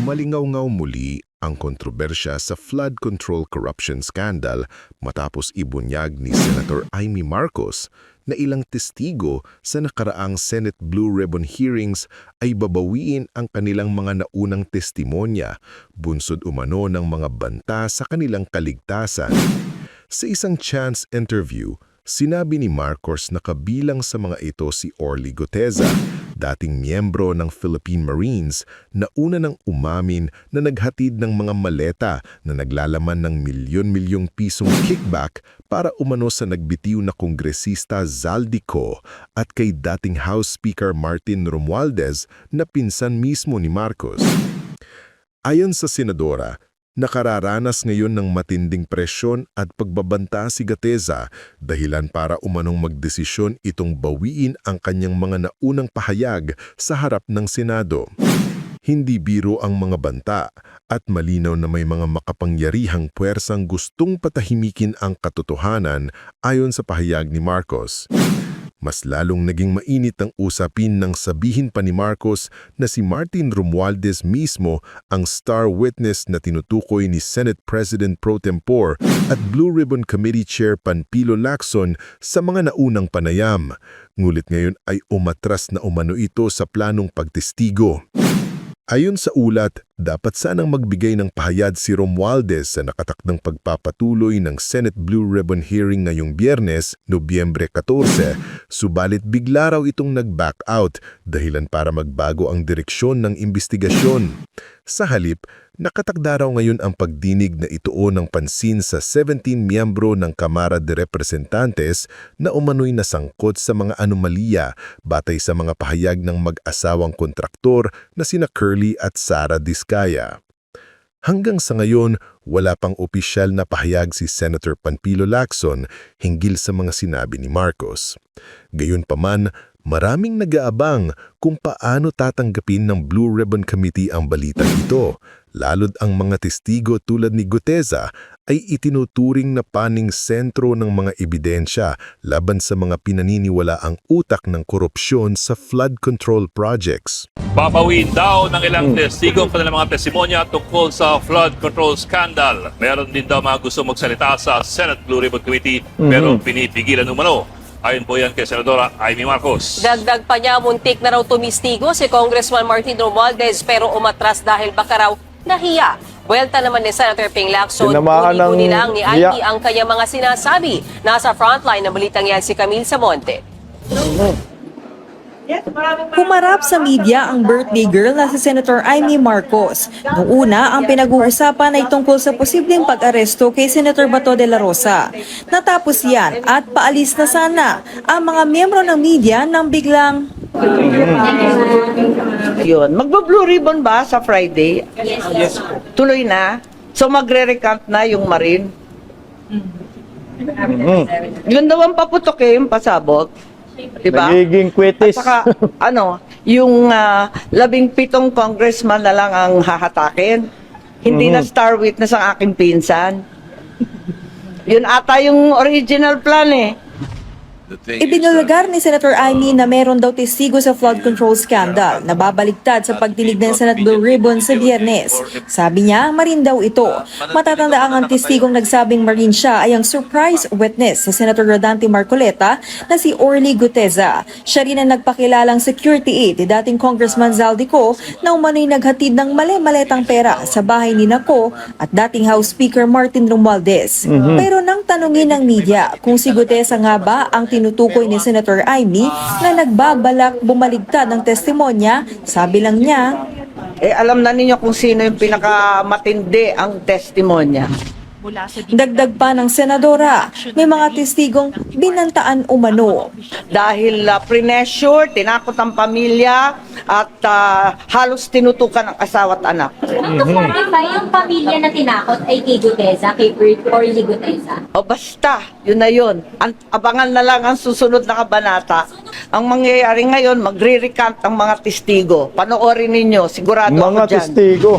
Umalingaw-ngaw muli ang kontrobersya sa flood control corruption scandal matapos ibunyag ni Senator Amy Marcos na ilang testigo sa nakaraang Senate Blue Ribbon hearings ay babawiin ang kanilang mga naunang testimonya, bunsod umano ng mga banta sa kanilang kaligtasan. Sa isang chance interview, sinabi ni Marcos na kabilang sa mga ito si Orly Guteza, dating miyembro ng Philippine Marines na una nang umamin na naghatid ng mga maleta na naglalaman ng milyon-milyong pisong kickback para umano sa nagbitiw na kongresista Zaldico at kay dating House Speaker Martin Romualdez na pinsan mismo ni Marcos. Ayon sa senadora, nakararanas ngayon ng matinding presyon at pagbabanta si Guteza dahilan para umanong magdesisyon itong bawiin ang kanyang mga naunang pahayag sa harap ng Senado. Hindi biro ang mga banta at malinaw na may mga makapangyarihang puwersang gustong patahimikin ang katotohanan ayon sa pahayag ni Marcos. Mas lalong naging mainit ang usapin nang sabihin pa ni Marcos na si Martin Romualdez mismo ang star witness na tinutukoy ni Senate President Pro Tempore at Blue Ribbon Committee Chair Panfilo Lacson sa mga naunang panayam. Ngulit ngayon ay umatras na umano ito sa planong pagtestigo. Ayon sa ulat, dapat sanang magbigay ng pahayag si Romualdez sa nakatakdang pagpapatuloy ng Senate Blue Ribbon hearing ngayong Biyernes, Nobyembre 14, subalit bigla raw itong nag-back out dahilan para magbago ang direksyon ng imbestigasyon. Sa halip, nakatakda raw ngayon ang pagdinig na ituon ng pansin sa 17 miyembro ng Kamara de Representantes na umano'y nasangkot sa mga anomalya batay sa mga pahayag ng mag-asawang kontraktor na sina Curly at Sara Diskaya. Hanggang sa ngayon, wala pang opisyal na pahayag si Senator Panfilo Lacson hinggil sa mga sinabi ni Marcos. Gayunpaman, maraming nag-aabang kung paano tatanggapin ng Blue Ribbon Committee ang balitang ito, lalo't ang mga testigo tulad ni Guteza ay itinuturing na paning sentro ng mga ebidensya laban sa mga pinaniniwalaang utak ng korupsyon sa flood control projects. Babawin daw ng ilang testigo ang kanilang mga testimonya tungkol sa flood control scandal. Meron din daw mga gusto magsalita sa Senate Blue Ribbon Committee pero pinipigilan umano. Ayon po yan kay Senadora Amy Marcos. Dagdag pa niya, muntik na raw tumistigo si Congressman Martin Romualdez pero umatras dahil baka raw nahiya. Buwelta naman ni Senator Ping Lacson, uni-uni lang ni Amy ang kanyang mga sinasabi. Nasa frontline ng balitang yan si Camille Samonte. Humarap sa media ang birthday girl na si Senator Amy Marcos. Noong una, ang pinag-uusapan ay tungkol sa posibleng pag-aresto kay Senator Bato de la Rosa. Natapos yan at paalis na sana ang mga miyembro ng media nang biglang... Yun. Magbo-blue ribbon ba sa Friday? Yes. Tuloy na? So magre-recount na yung Marine? Yun daw ang paputok yung pasabot. Diba? Nagiging kwitis. At saka, yung 17 congressman na lang ang hahatakin. Hindi na star witness ang aking pinsan. Yun ata yung original plan eh. Ibinulgar ni Senator Amy na meron daw testigo sa flood control scandal na babaligtad sa pagdinig ng Senate Blue Ribbon sa Biyernes. Sabi niya, Marine daw ito. Matatandaan ang testigong nagsabing Marine siya ay ang surprise witness sa Senator Rodante Marcoleta na si Orly Guteza. Siya rin ang nagpakilalang security aide ni dating Congressman Zaldico na umano'y naghatid ng mali-maletang pera sa bahay ni Naco at dating House Speaker Martin Romualdez. Pero nang tanungin ng media kung si Guteza nga ba ang tinutukoy ni Senator Amy na nagbabalak bumaligtad ng testimonya, sabi lang niya, Alam na ninyo kung sino yung pinakamatindi ang testimonya. dagdag pa ng senadora, may mga testigong binantaan umano. Dahil pressure, tinakot ang pamilya at halos tinutukan ang asawa at anak. Ang to ba yung pamilya na tinakot ay kay Guteza, kay Orly Guteza? O basta, yun na yun. Abangan na lang ang susunod na kabanata. Ang mangyayari ngayon, magre-recount ang mga testigo. Panoorin ninyo, sigurado ako Mga dyan. testigo.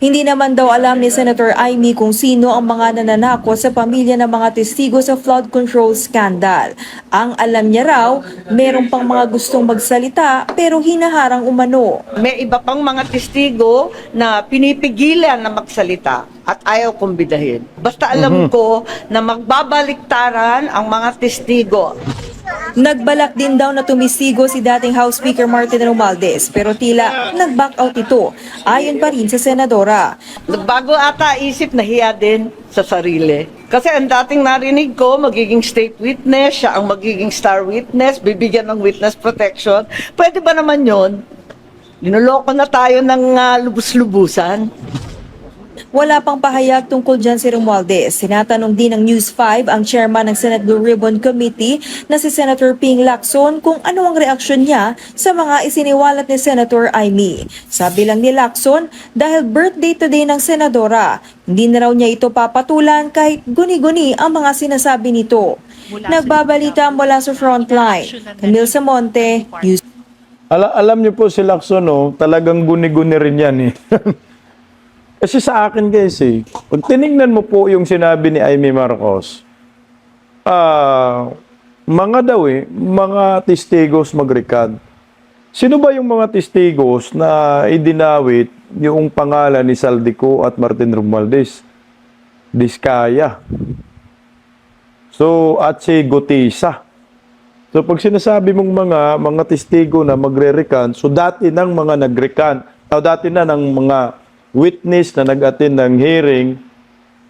Hindi naman daw alam ni Senator Amy kung sino ang mga nananakot sa pamilya ng mga testigo sa flood control scandal. Ang alam niya raw, meron pang mga gustong magsalita pero hinaharang umano. May iba pang mga testigo na pinipigilan na magsalita at ayaw kumbidahin. Basta alam ko na magbabaliktaran ang mga testigo. Nagbalak din daw na tumisigo si dating House Speaker Martin Romualdez pero tila nag-back out ito ayon pa rin sa senadora. Bago ata isip, nahiya din sa sarili. Kasi ang dating narinig ko, magiging state witness, siya ang magiging star witness, bibigyan ng witness protection. Pwede ba naman yon? Linuloko na tayo ng lubus-lubusan. Wala pang pahayag tungkol dyan si Romualdez. Sinatanong din ng News 5 ang chairman ng Senate Blue Ribbon Committee na si Senator Ping Lacson kung ano ang reaksyon niya sa mga isiniwalat ni Senator Amy. Sabi lang ni Lacson, dahil birthday today ng senadora, hindi na raw niya ito papatulan kahit guni-guni ang mga sinasabi nito. Nagbabalita mula sa Frontline. Camille Samonte, News. Alam niyo po si Lacson, no, talagang guni-guni rin yan eh. Kasi sa akin kasi, pag tinignan mo po yung sinabi ni Amy Marcos, mga testigos mag-recant. Sino ba yung mga testigos na idinawit yung pangalan ni Saldico at Martin Romualdez? Diskaya. So, at si Gutisa. So, pag sinasabi mong mga testigo na magre-recant, so dati nang mga nag-recant, o dati na ng mga witness na nag-attend ng hearing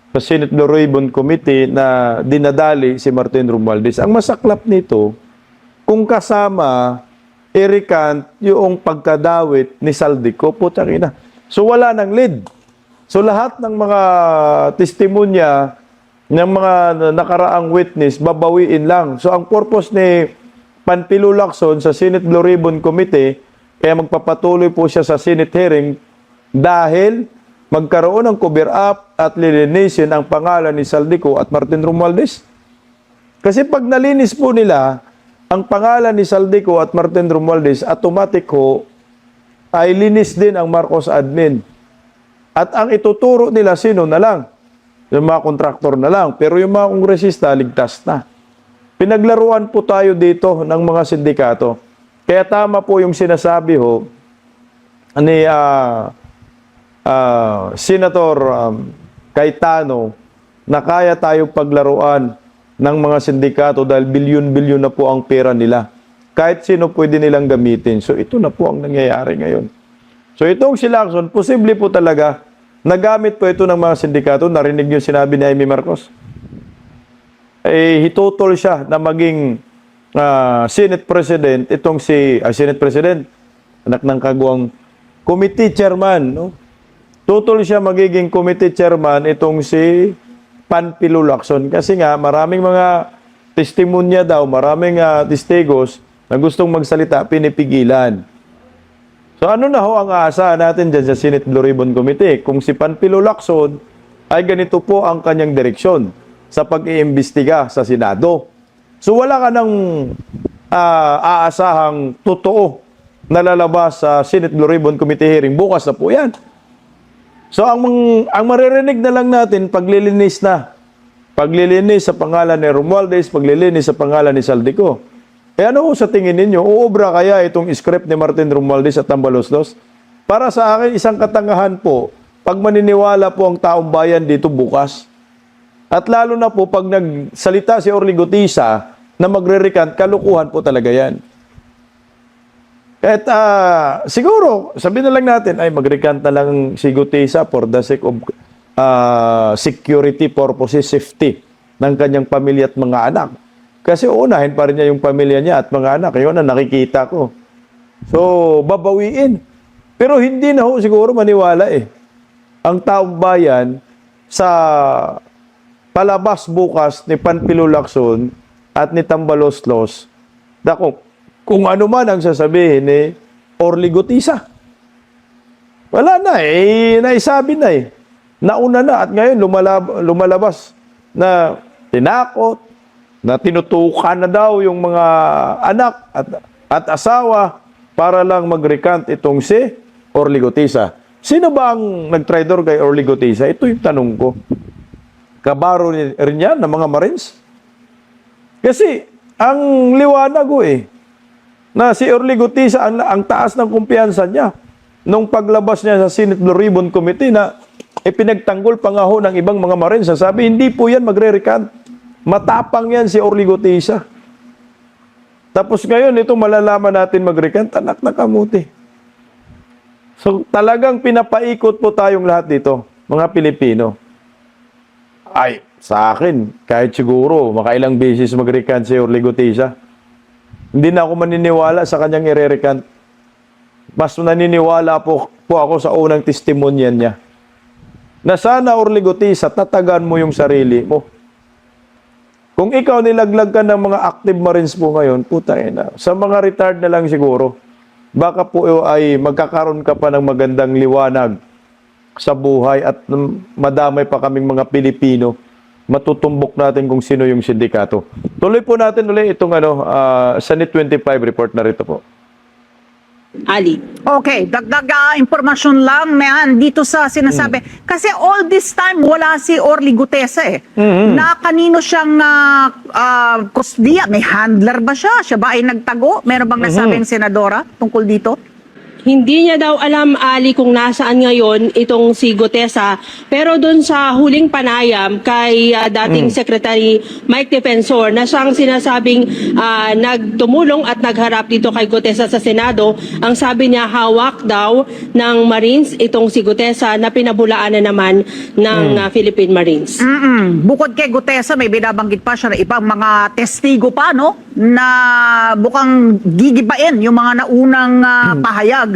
sa Senate Blue Ribbon Committee na dinadali si Martin Romualdez. Ang masaklap nito, kung kasama, i-recant yung pagkadawit ni Saldico, putang ina. So wala nang lead. So lahat ng mga testimonya ng mga nakaraang witness, babawiin lang. So ang purpose ni Panfilo Lacson sa Senate Blue Ribbon Committee, kaya magpapatuloy po siya sa Senate hearing, dahil magkaroon ng cover-up at lilinisin ang pangalan ni Saldico at Martin Romualdez. Kasi pag nalinis po nila ang pangalan ni Saldico at Martin Romualdez, automatic ho, ay linis din ang Marcos admin. At ang ituturo nila, sino na lang? Yung mga kontraktor na lang. Pero yung mga kongresista, ligtas na. Pinaglaruan po tayo dito ng mga sindikato. Kaya tama po yung sinasabi ho ni Senator Cayetano na kaya tayong paglaruan ng mga sindikato dahil bilyon-bilyon na po ang pera nila. Kahit sino pwede nilang gamitin. So ito na po ang nangyayari ngayon. So itong si Lacson, posible po talaga nagamit po ito ng mga sindikato. Narinig niyo sinabi ni Amy Marcos. Hitutol siya na maging Senate President. Itong si Senate President, anak ng kagawang committee chairman, no? Tutol siya magiging committee chairman itong si Panfilo Lacson. Kasi nga, maraming mga testimonya daw, maraming testigos na gustong magsalita, pinipigilan. So ano na ho ang aasahan natin dyan sa Senate Blue Ribbon Committee? Kung si Panfilo Lacson ay ganito po ang kanyang direksyon sa pag-iimbestiga sa Senado. So wala ka ng aasahang totoo na lalabas sa Senate Blue Ribbon Committee hearing. Bukas na po yan. So ang maririnig na lang natin, paglilinis na. Paglilinis sa pangalan ni Romualdez, paglilinis sa pangalan ni Saldico. Ano sa tingin ninyo? Uobra kaya itong script ni Martin Romualdez at Tambaloslos? Para sa akin, isang katangahan po, pag maniniwala po ang taong bayan dito bukas. At lalo na po, pag nagsalita si Orly Gutisa na magre-recant, kalukuhan po talaga yan. At siguro, sabihin na lang natin, ay mag-recant na lang si Gutisa for the sake of security purposes, safety ng kanyang pamilya at mga anak. Kasi unahin pa rin niya yung pamilya niya at mga anak. Yun ang nakikita ko. So, babawiin. Pero hindi na ho siguro maniwala eh. Ang taong bayan sa palabas bukas ni Panfilo Lacson at ni Tambaloslos, kung ano man ang sasabihin ni Orly Gutisa. Wala na eh, naisabi na eh. Nauna na at ngayon lumalabas na tinakot, na tinutukan na daw yung mga anak at asawa para lang mag-recant itong si Orly Gutisa. Sino ba ang nag-traitor kay Orly Gutisa? Ito yung tanong ko. Kabaro rin yan ng mga Marines? Kasi, ang liwanag ko na si Orly Gutisa, ang taas ng kumpiyansa niya, nung paglabas niya sa Senate Blue Ribbon Committee na ipinagtanggol pa nga ho ng ibang mga Marines, sabi, hindi po yan magre-recant. Matapang yan si Orly Gutisa. Tapos ngayon, ito malalaman natin mag-recant, anak na kamuti. So talagang pinapaikot po tayong lahat dito, mga Pilipino. Ay, sa akin, kahit siguro, makailang beses mag-recant si Orly Gutisa, hindi na ako maniniwala sa kanyang ire-recant. Mas naniniwala po ako sa unang testimonyan niya. Na sana, Orly Gutisa, tatagan mo yung sarili mo. Kung ikaw nilaglag ka ng mga active Marines po ngayon, puta ina, sa mga retired na lang siguro, baka po ay magkakaroon ka pa ng magandang liwanag sa buhay at madamay pa kaming mga Pilipino. Matutumbok natin kung sino yung sindikato. Tuloy po natin ulit itong Senate 25 report na rito po. Ali. Okay, dagdag impormasyon lang na dito sa sinasabi. Kasi all this time, wala si Orly Gutesa Na kanino siyang kusdiya? May handler ba siya? Siya ba ay nagtago? Meron bang nasabing senadora tungkol dito? Hindi niya daw alam, Ali, kung nasaan ngayon itong si Gutesa. Pero doon sa huling panayam kay dating Secretary Mike Defensor na siyang sinasabing nagtumulong at nagharap dito kay Gutesa sa Senado, ang sabi niya hawak daw ng Marines itong si Gutesa na pinabulaan na naman ng Philippine Marines. Bukod kay Gutesa, may binabanggit pa siya na ibang mga testigo pa, no? Na bukang gigibain yung mga naunang pahayag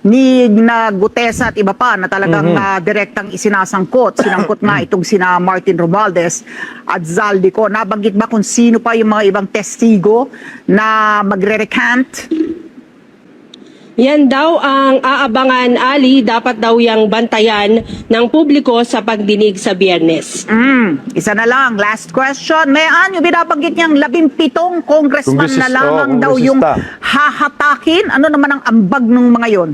ni Gutesa at iba pa na talagang direktang isinasangkot. Sinangkot nga itong sina Martin Romualdez at Zaldico. Nabanggit ba kung sino pa yung mga ibang testigo na magre-recant? Yan daw ang aabangan, Ali, dapat daw yang bantayan ng publiko sa pagdinig sa Biyernes. Isa na lang, last question. Mayan, yung binabanggit niyang 17 congressman na lamang daw yung hahatakin. Ano naman ang ambag ng mga yon?